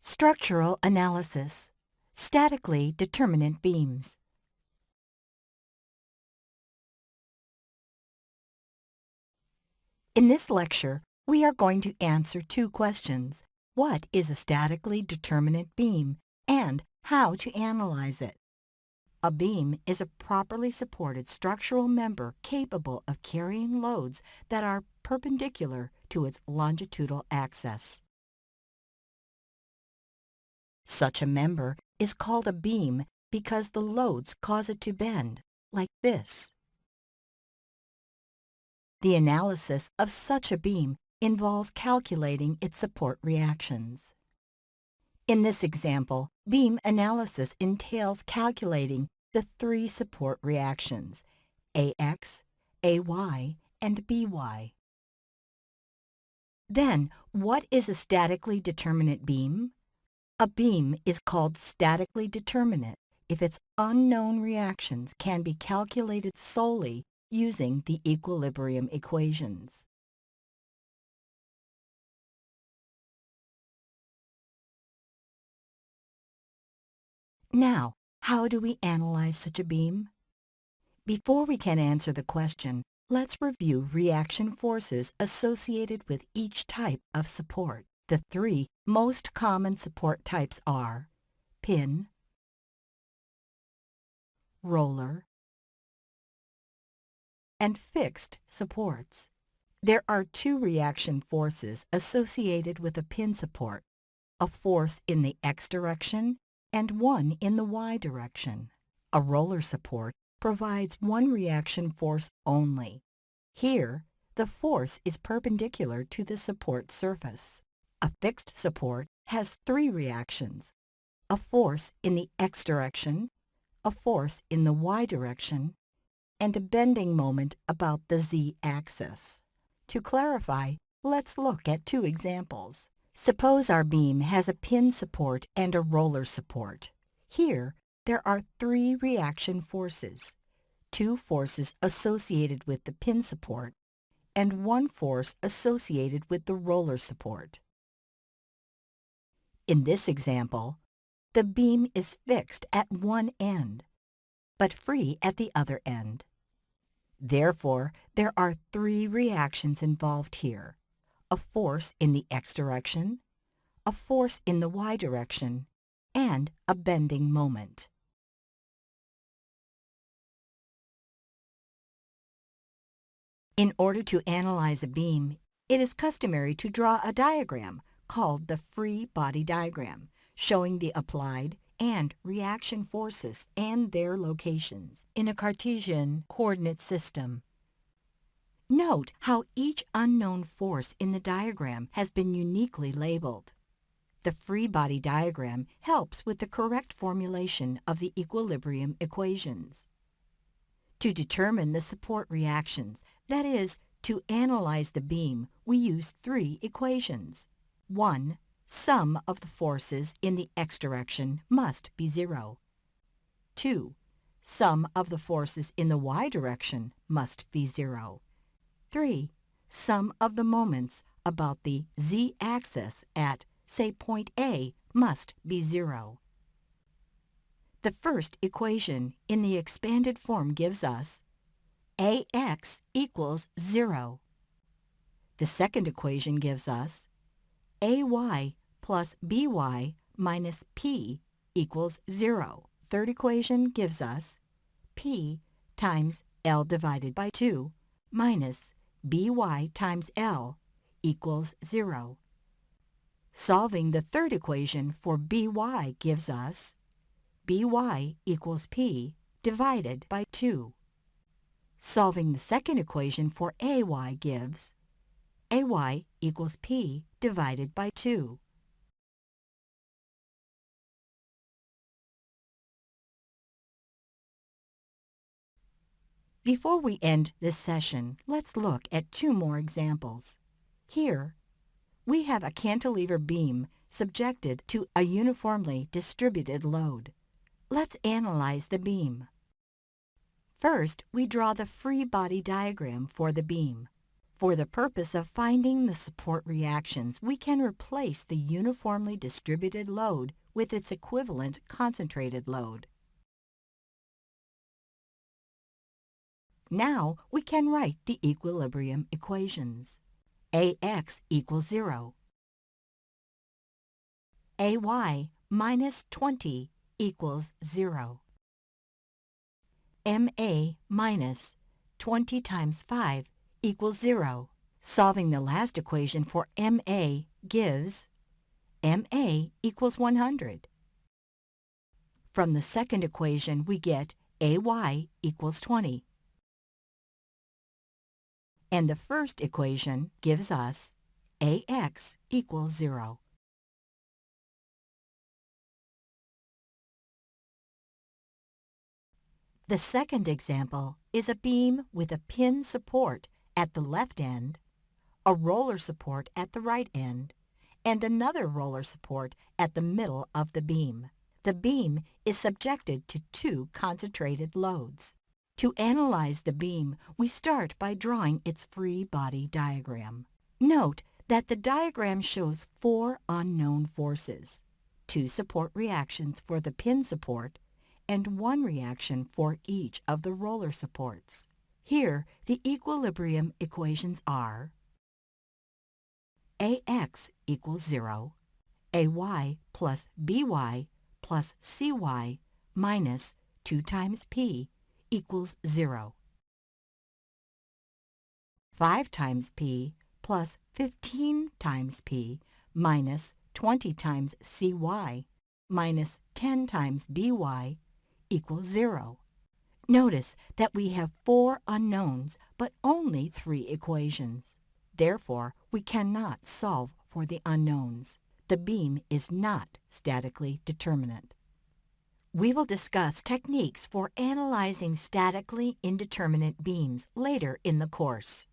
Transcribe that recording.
Structural analysis. Statically determinate beams. In this lecture, we are going to answer two questions. What is a statically determinate beam, and how to analyze it? A beam is a properly supported structural member capable of carrying loads that are perpendicular to its longitudinal axis. Such a member is called a beam because the loads cause it to bend, like this. The analysis of such a beam involves calculating its support reactions. In this example, beam analysis entails calculating the three support reactions, AX, AY, and BY. Then, what is a statically determinate beam? A beam is called statically determinate if its unknown reactions can be calculated solely using the equilibrium equations. Now, how do we analyze such a beam? Before we can answer the question, let's review reaction forces associated with each type of support. The three most common support types are pin, roller, and fixed supports. There are two reaction forces associated with a pin support, a force in the x direction and one in the y direction. A roller support provides one reaction force only. Here, the force is perpendicular to the support surface. A fixed support has three reactions, a force in the x direction, a force in the y direction, and a bending moment about the z-axis. To clarify, let's look at two examples. Suppose our beam has a pin support and a roller support. Here, there are three reaction forces, two forces associated with the pin support, and one force associated with the roller support. In this example, the beam is fixed at one end, but free at the other end. Therefore, there are three reactions involved here, a force in the x direction, a force in the y direction, and a bending moment. In order to analyze a beam, it is customary to draw a diagram called the free body diagram, showing the applied and reaction forces and their locations in a Cartesian coordinate system. Note how each unknown force in the diagram has been uniquely labeled. The free body diagram helps with the correct formulation of the equilibrium equations. To determine the support reactions, that is, to analyze the beam, we use three equations. 1. Sum of the forces in the x direction must be 0. 2. Sum of the forces in the y direction must be 0. 3. Sum of the moments about the z-axis at, say, point A must be 0. The first equation in the expanded form gives us AX equals 0. The second equation gives us AY plus BY minus P equals 0. Third equation gives us P times L divided by 2 minus BY times L equals 0. Solving the third equation for BY gives us BY equals P divided by 2. Solving the second equation for AY gives AY equals P divided by 2. Before we end this session, let's look at two more examples. Here, we have a cantilever beam subjected to a uniformly distributed load. Let's analyze the beam. First, we draw the free body diagram for the beam. For the purpose of finding the support reactions, we can replace the uniformly distributed load with its equivalent concentrated load. Now we can write the equilibrium equations. AX equals 0. AY minus 20 equals 0. MA minus 20 times 5 equals 0. Solving the last equation for MA gives MA equals 100. From the second equation we get AY equals 20. And the first equation gives us AX equals 0. The second example is a beam with a pin support at the left end, a roller support at the right end, and another roller support at the middle of the beam. The beam is subjected to two concentrated loads. To analyze the beam, we start by drawing its free body diagram. Note that the diagram shows 4 unknown forces, 2 support reactions for the pin support, and 1 reaction for each of the roller supports. Here, the equilibrium equations are AX equals 0, AY plus BY plus CY minus 2 times P equals 0. 5 times P plus 15 times P minus 20 times CY minus 10 times BY equals 0. Notice that we have 4 unknowns but only 3 equations. Therefore, we cannot solve for the unknowns. The beam is not statically determinate. We will discuss techniques for analyzing statically indeterminate beams later in the course.